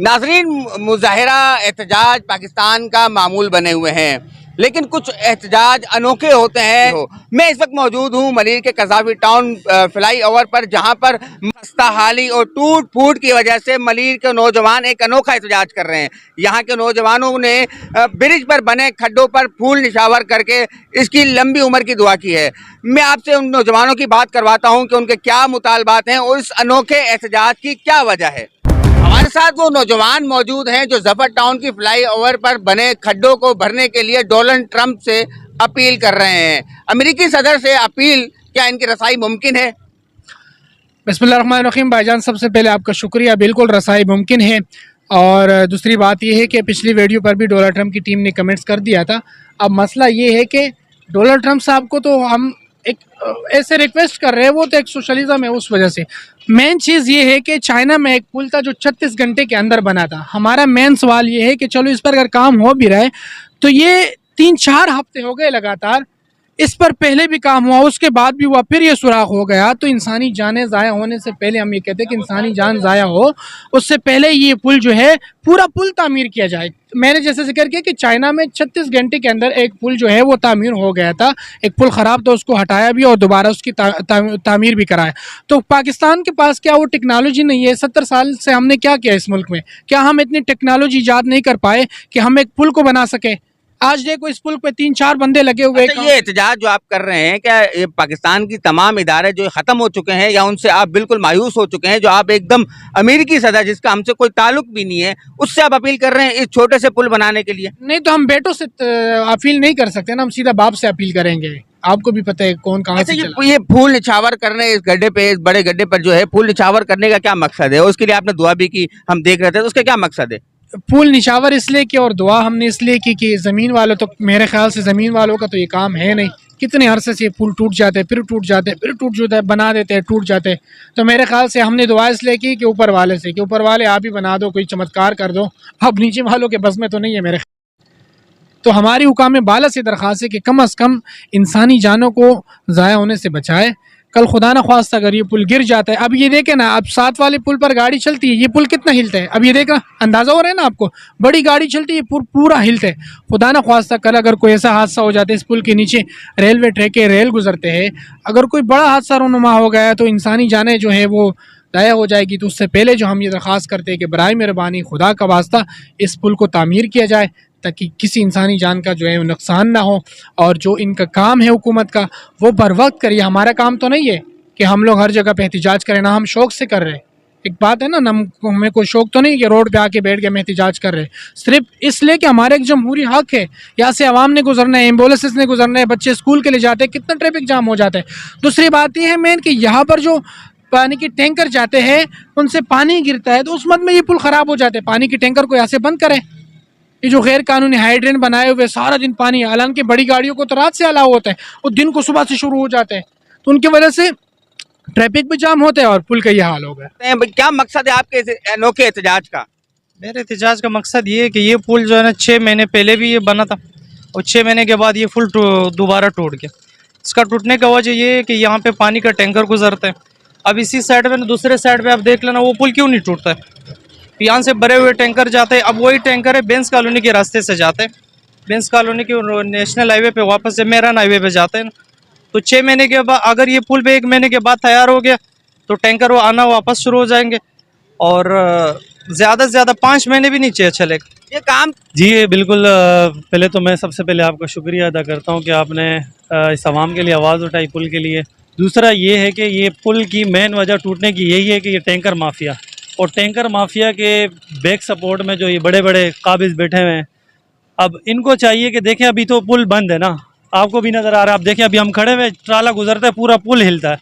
नाजरीन, मुजाहिरा एहतजाज पाकिस्तान का मामूल बने हुए हैं, लेकिन कुछ एहतजाज अनोखे होते हैं। मैं इस वक्त मौजूद हूँ मलीर के कज़ाफ़ी टाउन फ्लाई ओवर पर, जहाँ पर मस्ताहाली और टूट फूट की वजह से मलीर के नौजवान एक अनोखा एहतजाज कर रहे हैं। यहाँ के नौजवानों ने ब्रिज पर बने खड्डों पर फूल निशावर करके इसकी लंबी उम्र की दुआ की है। मैं आपसे उन नौजवानों की बात करवाता हूँ कि उनके क्या मुतालबात हैं और इस अनोखे एहतजाज की क्या वजह है। हमारे साथ वो नौजवान मौजूद हैं जो जफर टाउन की फ्लाई ओवर पर बने खड्डों को भरने के लिए डोनाल्ड ट्रंप से अपील कर रहे हैं। अमेरिकी सदर से अपील, क्या इनकी रसाई मुमकिन है? बिस्मिल्लाहिर्रहमानिर्रहीम भाईजान, सबसे पहले आपका शुक्रिया। बिल्कुल रसाई मुमकिन है। और दूसरी बात यह है कि पिछली वीडियो पर भी डोनाल्ड ट्रंप की टीम ने कमेंट्स कर दिया था। अब मसला ये है कि डोनाल्ड ट्रंप साहब को तो हम एक ऐसे रिक्वेस्ट कर रहे हैं, वो तो एक सोशलिज्म है। उस वजह से मेन चीज़ ये है कि चाइना में एक पुल था जो 36 घंटे के अंदर बना था। हमारा मेन सवाल ये है कि चलो इस पर अगर काम हो भी रहा है तो ये 3-4 हफ्ते हो गए लगातार, इस पर पहले भी काम हुआ, उसके बाद भी हुआ, फिर ये सुराख हो गया। तो इंसानी जानें ज़ाया होने से पहले, हम ये कहते हैं कि इंसानी जान ज़ाया हो उससे पहले ये पुल जो है पूरा पुल तामीर किया जाए। मैंने जैसे जिक्र किया कि चाइना में 36 घंटे के अंदर एक पुल जो है वो तामीर हो गया था। एक पुल ख़राब था, उसको हटाया भी और दोबारा उसकी तामीर भी कराया। तो पाकिस्तान के पास क्या वो टेक्नोलॉजी नहीं है? 70 साल से हमने क्या किया इस मुल्क में? क्या हम इतनी टेक्नोलॉजी ईजाद नहीं कर पाए कि हम एक पुल को बना सके? आज देखो इस पुल पे 3-4 बंदे लगे हुए। अच्छा, ये एहतजाज जो आप कर रहे हैं, क्या ये पाकिस्तान की तमाम इदारे जो खत्म हो चुके हैं या उनसे आप बिल्कुल मायूस हो चुके हैं? जो आप एकदम अमेरिकी सदर जिसका हमसे कोई ताल्लुक भी नहीं है, उससे आप अपील कर रहे हैं इस छोटे से पुल बनाने के लिए? नहीं, तो हम बेटों से अपील नहीं कर सकते ना, हम सीधा बाप से अपील करेंगे। आपको भी पता है कौन कहाँ से चला। ये फूल निछावर करने इस गड्ढे पे, इस बड़े गड्ढे पर जो है फूल निछावर करने का क्या मकसद है? उसके लिए आपने दुआ भी की, हम देख रहे थे, तो उसका क्या मकसद है? फूल निशावर इसलिए कि और दुआ हमने इसलिए की कि ज़मीन वालों, तो मेरे ख्याल से ज़मीन वालों का तो ये काम है नहीं। कितने अरसे से ये पुल टूट जाते हैं, फिर टूट जाते हैं, फिर टूट जाते हैं, बना देते हैं, टूट जाते हैं। तो मेरे ख्याल से हमने दुआ इसलिए की कि ऊपर वाले से, कि ऊपर वाले आप ही बना दो, कोई चमत्कार कर दो। अब नीचे वालों के बस में तो नहीं है मेरे। तो हमारी हुकाम बाला से दरख्वास्त है कि कम अज़ कम इंसानी जानों को ज़ाया होने से बचाए। कल खुदा न ख्वास्ता अगर ये पुल गिर जाता है, अब ये देखें ना, अब 7 वाले पुल पर गाड़ी चलती है, ये पुल कितना हिलता है, अब ये देखना अंदाज़ा हो रहा है ना आपको। बड़ी गाड़ी चलती है, पूरा हिलता है। खुदा न ख्वास्ता कल अगर कोई ऐसा हादसा हो जाता है, इस पुल के नीचे रेलवे ट्रैक के रेल गुजरते हैं, अगर कोई बड़ा हादसा रोनुमा हो गया तो इंसानी जानें जो है वो ज़ाया हो जाएगी। तो उससे पहले जो हम ये दरख्वास्त करते हैं कि बराए मेहरबानी खुदा का वास्ता इस पुल को तामीर किया जाए, ताकि किसी इंसानी जान का जो है नुकसान ना हो। और जो इनका काम है हुकूमत का, वो बर वक्त करिए। हमारा काम तो नहीं है कि हम लोग हर जगह पे एहतिजाज करें, ना हम शौक़ से कर रहे हैं। एक बात है ना, हमें कोई शौक़ तो नहीं कि रोड पे आके बैठ के हम एहतिजाज कर रहे हैं, सिर्फ इसलिए कि हमारा एक जमहूरी हक़ है। यहाँ से आवाम ने गुजरना है, एम्बुलेंस ने गुजरना है, बच्चे स्कूल के लिए जाते हैं, कितना ट्रैफिक जाम हो जाता है। दूसरी बात यह है मेन कि यहाँ पर जो पानी के टैंकर जाते हैं उनसे पानी गिरता है, तो उस मद में ये पुल ख़राब हो जाते हैं। पानी के टैंकर को यहाँ से बंद करें। ये जो गैर कानूनी हाइड्रेंट बनाए हुए सारा दिन पानी, हालांकि बड़ी गाड़ियों को तो रात से अलाउ होता है, वो दिन को सुबह से शुरू हो जाते हैं, तो उनकी वजह से ट्रैफिक भी जाम होता है और पुल का ये हाल हो गया। क्या मकसद है आपके इस अनोखे एहतजाज का? मेरे एहतजाज का मकसद ये है कि ये पुल जो है ना 6 महीने पहले भी ये बना था और 6 महीने के बाद ये पुल दोबारा टूट गया। इसका टूटने का वजह ये है कि यहाँ पे पानी का टैंकर गुजरता है। अब इसी साइड में, दूसरे साइड पे आप देख लेना, वो पुल क्यों नहीं टूटता है? यहाँ से भरे हुए टैंकर जाते हैं। अब वही टैंकर है बेंस कॉलोनी के रास्ते से जाते हैं, बेंस कॉलोनी के नेशनल हाईवे पे वापस से मेरन हाईवे पे जाते हैं। तो 6 महीने के बाद अगर ये पुल पे 1 महीने के बाद तैयार हो गया तो टैंकर वो आना वापस शुरू हो जाएंगे और ज़्यादा से ज़्यादा 5 महीने भी नहीं चलेगा ये काम। जी बिल्कुल। पहले तो मैं सबसे पहले आपका शुक्रिया अदा करता हूँ कि आपने इस आवाम के लिए आवाज़ उठाई पुल के लिए। दूसरा ये है कि ये पुल की मेन वजह टूटने की यही है कि ये टैंकर माफिया, और टैंकर माफिया के बैक सपोर्ट में जो ये बड़े बड़े काबिज बैठे हुए हैं, अब इनको चाहिए कि देखें अभी तो पुल बंद है ना, आपको भी नज़र आ रहा है, आप देखें अभी हम खड़े हुए, ट्राला गुजरता है, पूरा पुल हिलता है।